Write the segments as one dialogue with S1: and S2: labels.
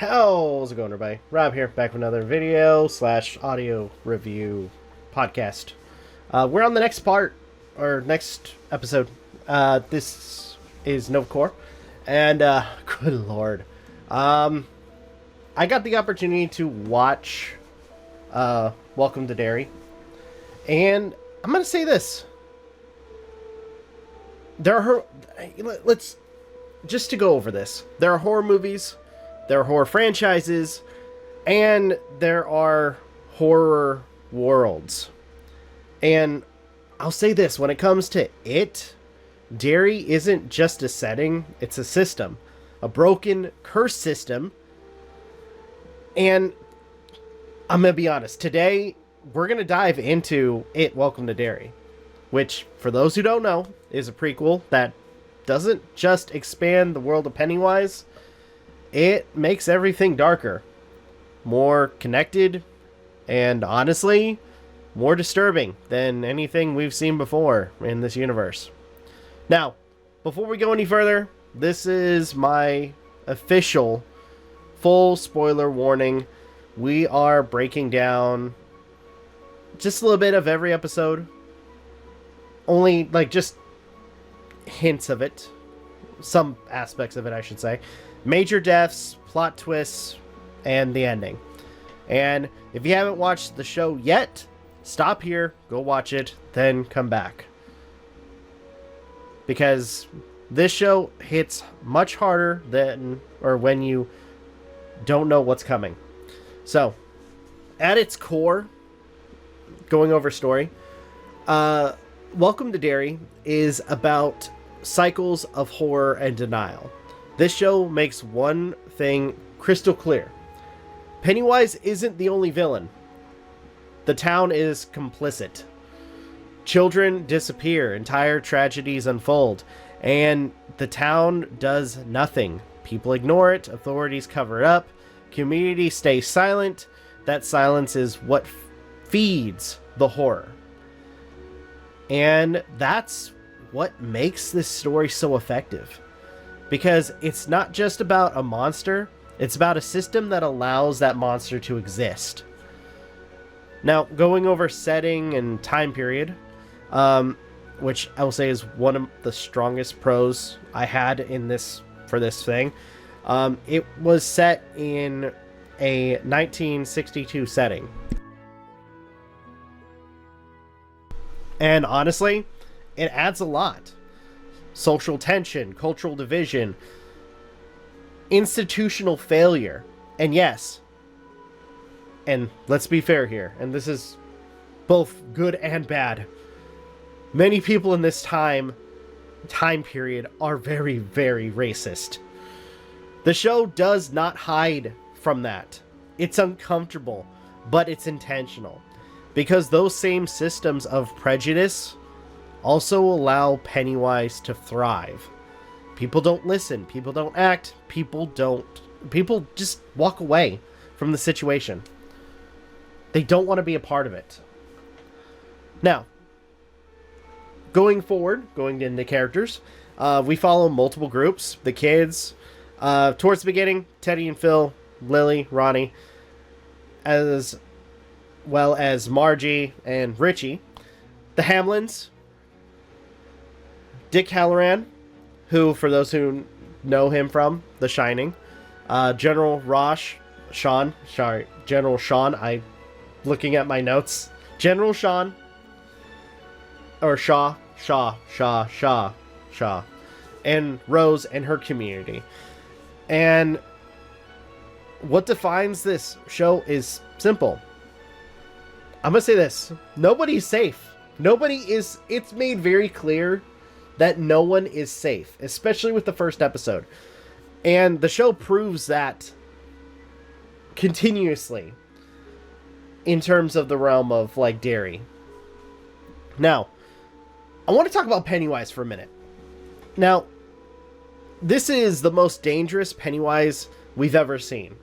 S1: How's it going, everybody? Rob here, back with another video / audio review podcast. We're on the next part, or next episode. This is NOVAKORP, and good lord. I got the opportunity to watch Welcome to Derry, and I'm gonna say this. Let's just to go over this. There are horror movies, there are horror franchises, and there are horror worlds. And I'll say this, when it comes to it, Derry isn't just a setting, it's a system. A broken, cursed system. And I'm going to be honest, today we're going to dive into it, Welcome to Derry, which, for those who don't know, is a prequel that doesn't just expand the world of Pennywise, it makes everything darker, more connected, and honestly, more disturbing than anything we've seen before in this universe. Now, before we go any further, this is my official full spoiler warning. We are breaking down just a little bit of every episode. Only, just hints of it. Some aspects of it, I should say. Major deaths, plot twists, and the ending. And if you haven't watched the show yet, stop here, go watch it, then come back. Because this show hits much harder than, or when you don't know what's coming. So, at its core, going over story, Welcome to Derry is about cycles of horror and denial. This show makes one thing crystal clear. Pennywise isn't the only villain. The town is complicit. Children disappear, entire tragedies unfold, and the town does nothing. People ignore it, authorities cover it up, community stays silent. That silence is what feeds the horror. And that's what makes this story so effective. Because it's not just about a monster, it's about a system that allows that monster to exist. Now, going over setting and time period, which I will say is one of the strongest pros I had in this for this thing. It was set in a 1962 setting. And honestly, it adds a lot. Social tension, cultural division, institutional failure. And yes, and let's be fair here, and this is both good and bad, many people in this time period are very, very racist. The show does not hide from that. It's uncomfortable, but it's intentional. Because those same systems of prejudice also allow Pennywise to thrive. People don't listen, people don't act, people just walk away from the situation. They don't want to be a part of it. Now, going forward, going into characters, we follow multiple groups. The kids, towards the beginning, Teddy and Phil, Lily, Ronnie, as well as Margie and Richie. The Hamlins, Dick Halloran, who, for those who know him from The Shining, General Sean, I'm looking at my notes, General Sean, or Shaw, and Rose and her community. And what defines this show is simple. I'm gonna say this, nobody's safe. It's made very clear that no one is safe, especially with the first episode. And the show proves that continuously in terms of the realm of, Derry. Now, I want to talk about Pennywise for a minute. Now, this is the most dangerous Pennywise we've ever seen.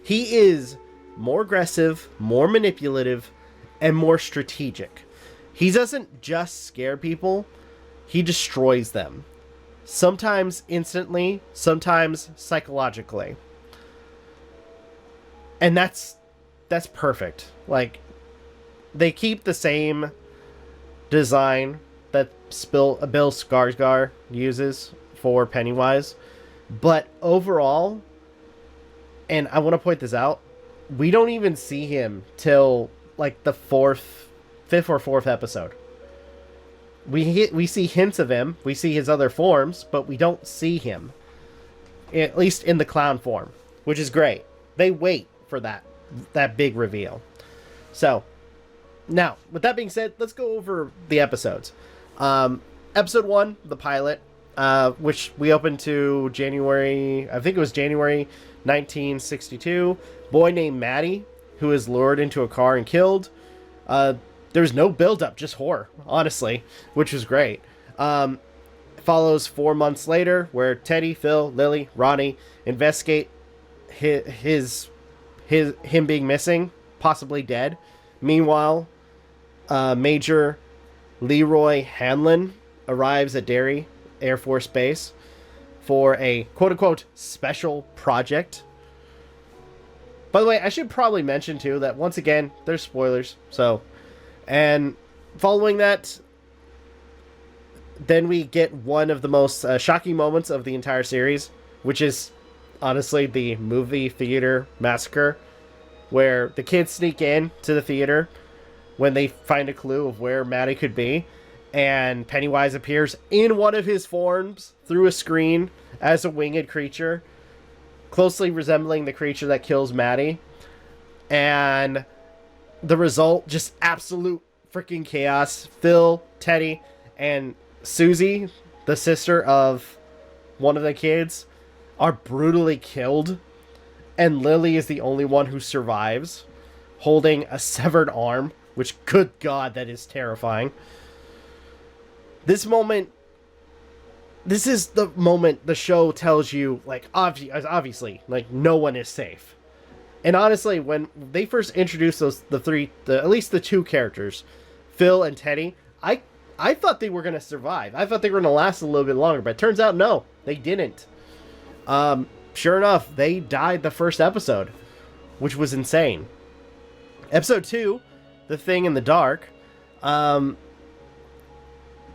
S1: He is more aggressive, more manipulative, and more strategic. He doesn't just scare people, he destroys them. Sometimes instantly, sometimes psychologically. And that's perfect. Like, they keep the same design that Bill Skarsgård uses for Pennywise, but overall, and I want to point this out, we don't even see him till like the fifth or fourth episode. We see hints of him, we see his other forms, but we don't see him, at least in the clown form, which is great. They wait for that big reveal. So, now, with that being said, let's go over the episodes. Episode 1, the pilot, which we opened to January 1962. Boy named Maddie, who is lured into a car and killed. There's no build-up, just horror, honestly, which was great. Follows 4 months later, where Teddy, Phil, Lily, Ronnie investigate him being missing, possibly dead. Meanwhile, Major Leroy Hanlon arrives at Derry Air Force Base for a quote-unquote special project. By the way, I should probably mention too that once again, there's spoilers. So, and following that, then we get one of the most shocking moments of the entire series, which is honestly the movie theater massacre, where the kids sneak in to the theater when they find a clue of where Maddie could be, and Pennywise appears in one of his forms through a screen as a winged creature, closely resembling the creature that kills Maddie. And the result, just absolute freaking chaos. Phil, Teddy, and Susie, the sister of one of the kids, are brutally killed. And Lily is the only one who survives, holding a severed arm, which, good God, that is terrifying. This is the moment the show tells you, like, obviously, like, no one is safe. And honestly, when they first introduced at least the two characters, Phil and Teddy, I thought they were going to survive. I thought they were going to last a little bit longer, but it turns out, no, they didn't. Sure enough, they died the first episode, which was insane. Episode 2, The Thing in the Dark,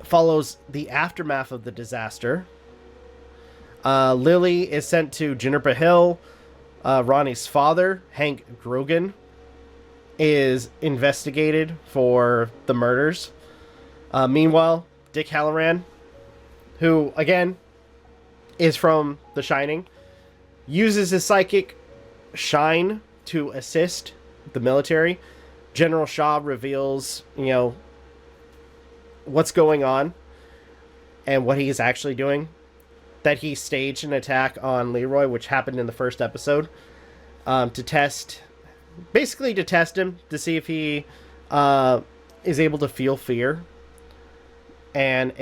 S1: follows the aftermath of the disaster. Lily is sent to Juniper Hill. Ronnie's father, Hank Grogan, is investigated for the murders. Meanwhile, Dick Halloran, who, again, is from The Shining, uses his psychic shine to assist the military. General Shaw reveals, what's going on and what he's actually doing. That he staged an attack on Leroy, which happened in the first episode, to test him, to see if he is able to feel fear. And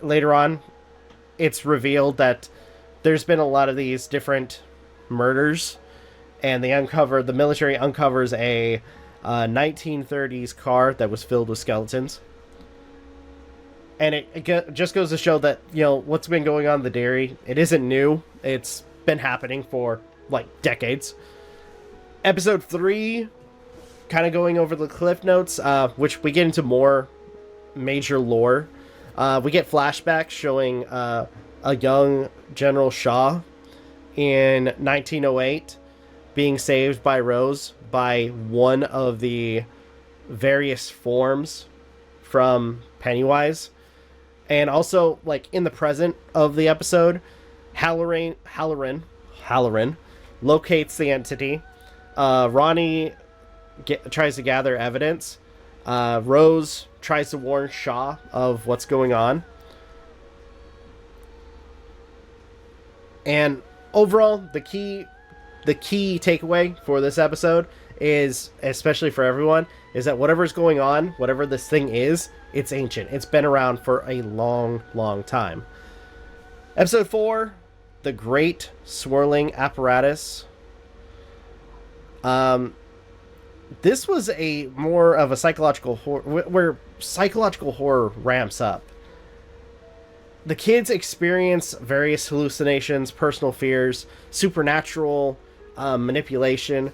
S1: later on, it's revealed that there's been a lot of these different murders, and the military uncovers a 1930s car that was filled with skeletons. And it just goes to show that, what's been going on in the Derry, it isn't new. It's been happening for, decades. Episode 3, kind of going over the cliff notes, which we get into more major lore. We get flashbacks showing a young General Shaw in 1908 being saved by Rose by one of the various forms from Pennywise. And also, in the present of the episode, Halloran locates the entity. Ronnie tries to gather evidence. Rose tries to warn Shaw of what's going on. And overall, the key takeaway for this episode is, especially for everyone, is that whatever's going on, whatever this thing is, it's ancient. It's been around for a long, long time. Episode 4, The Great Swirling Apparatus. This was a more of a psychological horror, where psychological horror ramps up. The kids experience various hallucinations, personal fears, supernatural manipulation.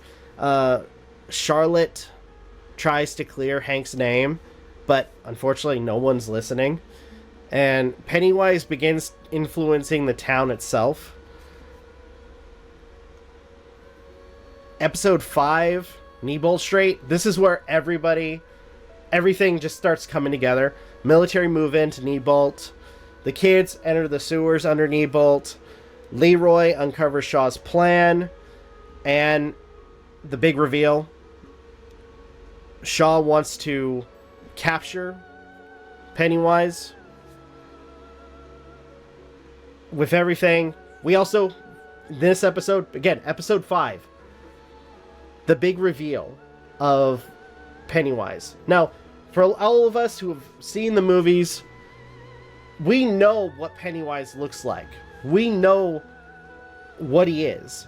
S1: Charlotte tries to clear Hank's name, but unfortunately no one's listening. And Pennywise begins influencing the town itself. Episode 5, Neibolt Strait. This is where everything just starts coming together. Military move into Neibolt. The kids enter the sewers under Neibolt. Leroy uncovers Shaw's plan. And the big reveal. Shaw wants to capture Pennywise. With everything. We also, this episode, again, episode 5. The big reveal of Pennywise. Now, for all of us who have seen the movies, we know what Pennywise looks like. We know what he is.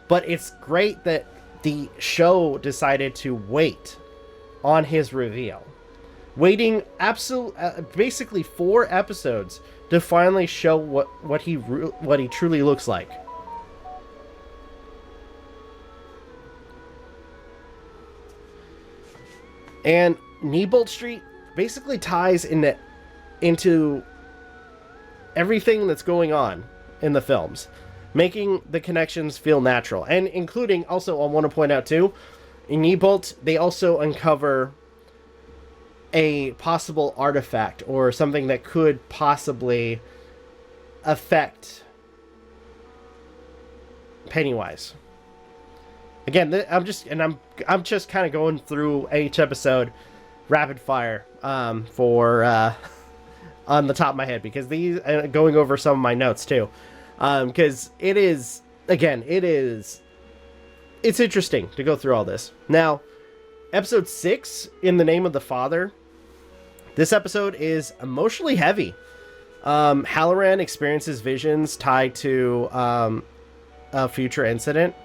S1: But it's great that the show decided to wait on his reveal. Waiting basically 4 episodes to finally show what he truly looks like. And Neibolt Street basically ties into everything that's going on in the films, making the connections feel natural. And including, also, I want to point out too, in Neibolt, they also uncover a possible artifact or something that could possibly affect Pennywise. Again, I'm just kind of going through each episode rapid fire for on the top of my head, because these going over some of my notes too, because it's interesting to go through all this. Now, episode 6, In the Name of the Father. This episode is emotionally heavy. Halloran experiences visions tied to a future incident.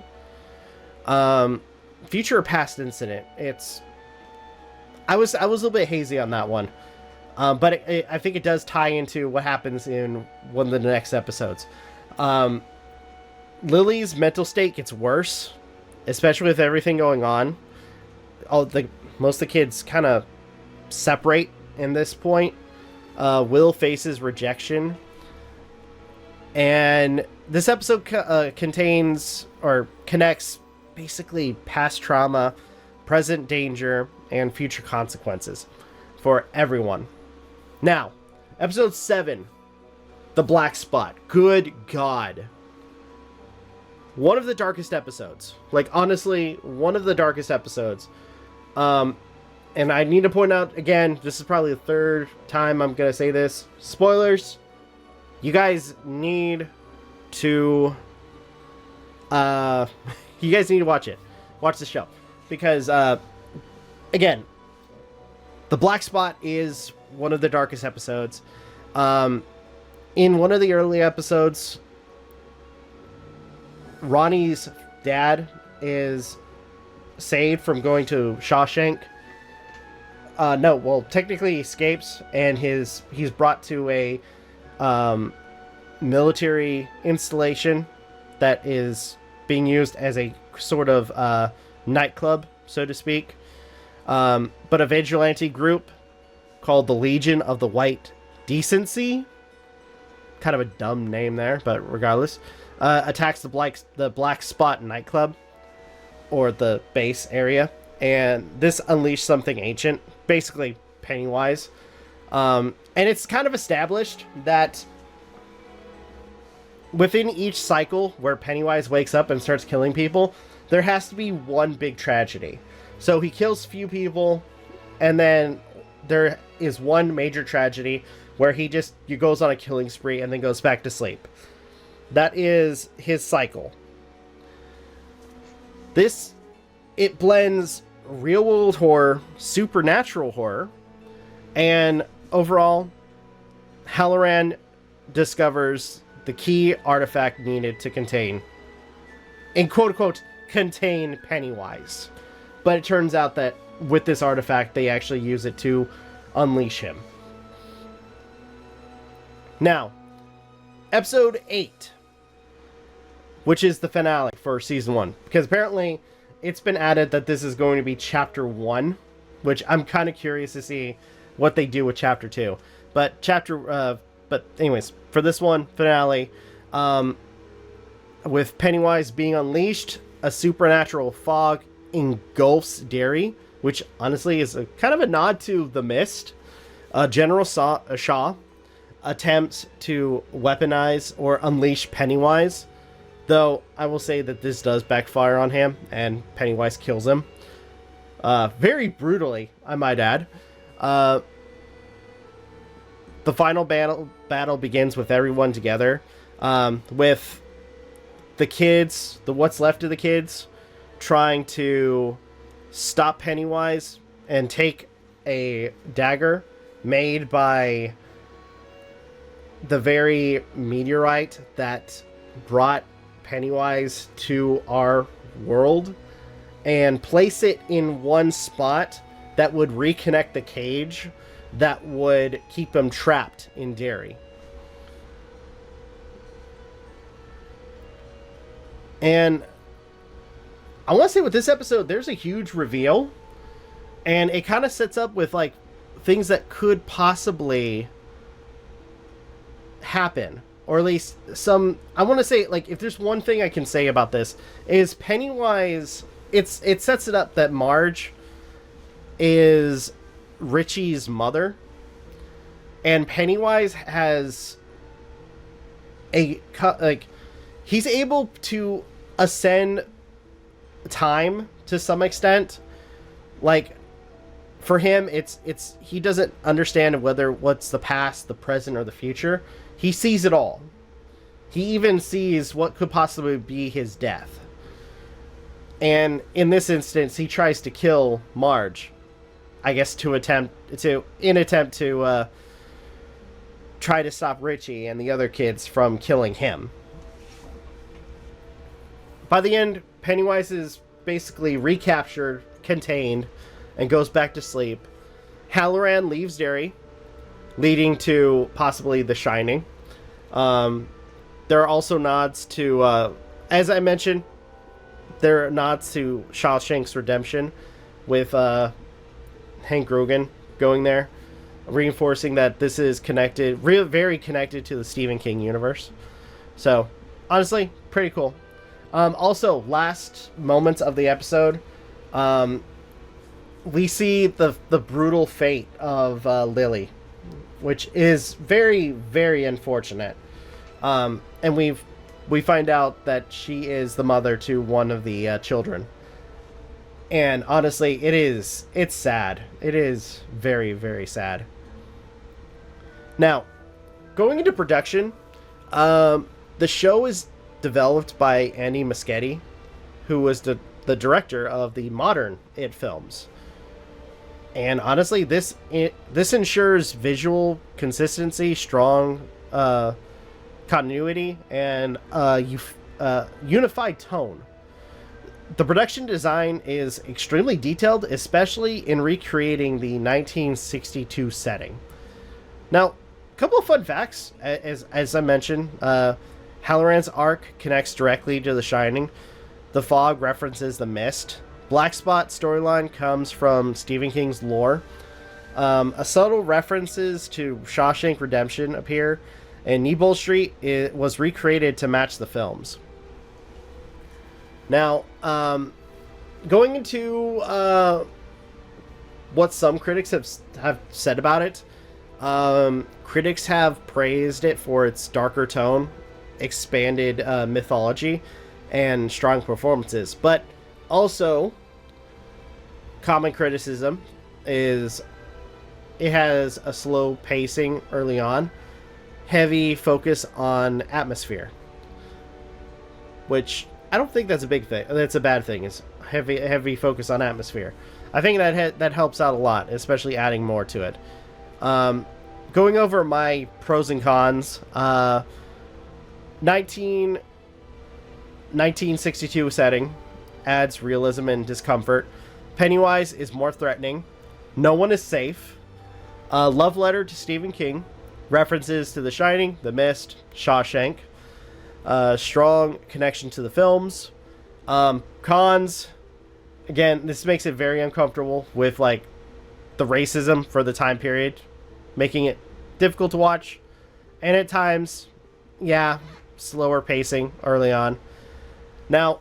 S1: Future or past incident. I was a little bit hazy on that one. But I think it does tie into what happens in one of the next episodes. Lily's mental state gets worse, especially with everything going on. Most of the kids kind of separate in this point. Will faces rejection. And this episode contains or connects basically past trauma, present danger, and future consequences for everyone. Now, episode 7, The Black Spot. Good God. One of the darkest episodes. Like, honestly, one of the darkest episodes. And I need to point out, again, this is probably the 3rd time I'm going to say this. Spoilers. You guys need to... you guys need to watch it. Watch the show. Because, again, The Black Spot is one of the darkest episodes. In one of the early episodes, Ronnie's dad is saved from going to Shawshank. Technically he escapes, and he's brought to a military installation that is being used as a sort of nightclub, so to speak. But a vigilante group called the Legion of the White Decency, kind of a dumb name there, but regardless, attacks the Black Spot nightclub, or the base area, and this unleashed something ancient, basically Pennywise. And it's kind of established that within each cycle where Pennywise wakes up and starts killing people, there has to be one big tragedy. So he kills few people, and then there is one major tragedy where he goes on a killing spree and then goes back to sleep. That is his cycle. It blends real world horror, supernatural horror, and overall, Halloran discovers the key artifact needed to contain, in quote unquote, contain Pennywise. But it turns out that with this artifact, they actually use it to unleash him. Now, episode 8. which is the finale for season 1. Because apparently it's been added that this is going to be chapter 1, which I'm kind of curious to see what they do with chapter 2. But anyways, for this one, finale, with Pennywise being unleashed, a supernatural fog engulfs Derry, which honestly is kind of a nod to The Mist. General Shaw attempts to weaponize or unleash Pennywise, though I will say that this does backfire on him, and Pennywise kills him. Very brutally, I might add. The final battle begins with everyone together, with the kids, what's left of the kids, trying to stop Pennywise and take a dagger made by the very meteorite that brought Pennywise to our world, and place it in one spot that would reconnect the cage that would keep him trapped in Derry. And I want to say with this episode, there's a huge reveal, and it kind of sets up with like things that could possibly happen, or at least some. I want to say, like, if there's one thing I can say about this, is Pennywise, it sets it up that Marge is Richie's mother, and Pennywise has he's able to ascend time to some extent. Like, for him, it's he doesn't understand whether what's the past, the present, or the future. He sees it all. He even sees what could possibly be his death. And in this instance, he tries to kill Marge, I guess, in attempt to try to stop Richie and the other kids from killing him. By the end, Pennywise is basically recaptured, contained, and goes back to sleep. Halloran leaves Derry, leading to possibly The Shining. There are also nods to, as I mentioned, there are nods to Shawshank's Redemption, with Hank Grogan going there, reinforcing that this is connected, very connected to the Stephen King universe. So, honestly, pretty cool. Also, last moments of the episode, we see the brutal fate of Lily, which is very, very unfortunate. And we find out that she is the mother to one of the children. And honestly, it's sad. It is very, very sad. Now, going into production, the show is developed by Andy Muschietti, who was the director of the modern It films. And honestly, this ensures visual consistency, strong continuity, and unified tone. The production design is extremely detailed, especially in recreating the 1962 setting. Now, a couple of fun facts, as I mentioned, Halloran's arc connects directly to The Shining. The fog references The Mist. Black Spot storyline comes from Stephen King's lore. A subtle references to Shawshank Redemption appear, and Newbold Street was recreated to match the films. Now, going into what some critics have said about it, critics have praised it for its darker tone, expanded mythology, and strong performances. But also, common criticism is it has a slow pacing early on, heavy focus on atmosphere, which I don't think that's a big thing. That's a bad thing. Is heavy focus on atmosphere. I think that helps out a lot, especially adding more to it. Going over my pros and cons. 1962 setting adds realism and discomfort. Pennywise is more threatening. No one is safe. Love letter to Stephen King. References to The Shining, The Mist, Shawshank. Strong connection to the films. Cons, again, this makes it very uncomfortable with like the racism for the time period, making it difficult to watch, and at times, yeah, slower pacing early on. Now,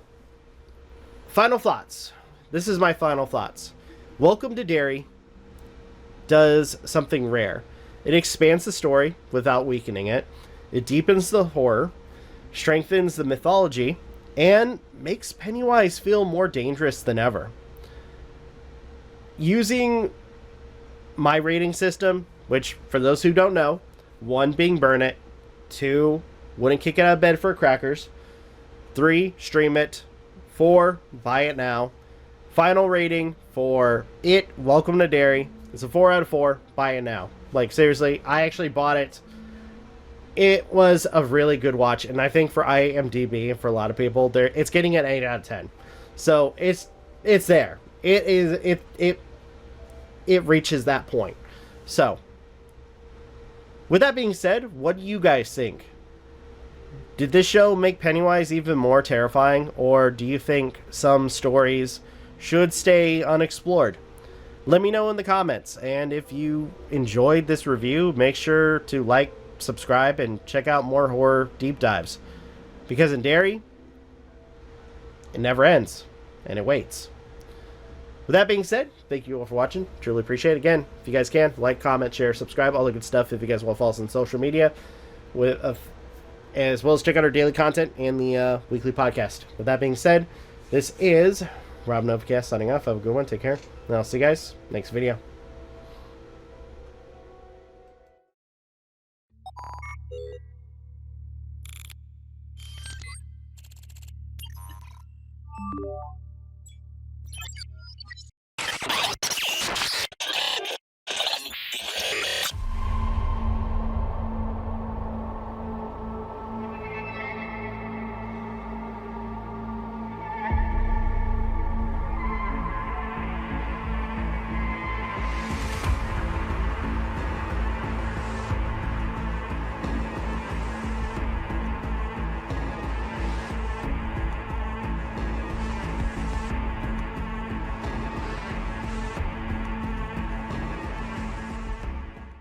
S1: final thoughts. This is my final thoughts. Welcome to Derry does something rare. It expands the story without weakening it. It deepens the horror, strengthens the mythology, and makes Pennywise feel more dangerous than ever. Using my rating system, which for those who don't know, 1 being burn it, 2 wouldn't kick it out of bed for crackers, 3 stream it, 4 buy it now. Final rating for it, Welcome to Derry, it's a 4 out of 4, buy it now. Like seriously, I actually bought it. It was a really good watch, and I think for IMDb and for a lot of people, it's getting an 8 out of 10. So it's there. It reaches that point. So with that being said, what do you guys think? Did this show make Pennywise even more terrifying, or do you think some stories should stay unexplored? Let me know in the comments, and if you enjoyed this review, make sure to like, subscribe, and check out more horror deep dives. Because in Derry, it never ends, and it waits. With that being said, thank you all for watching. Truly appreciate it. Again, if you guys can, like, comment, share, subscribe, all the good stuff. If you guys want to follow us on social media, as well as check out our daily content and the weekly podcast. With that being said, this is Rob Novakast signing off. Have a good one. Take care. And I'll see you guys next video.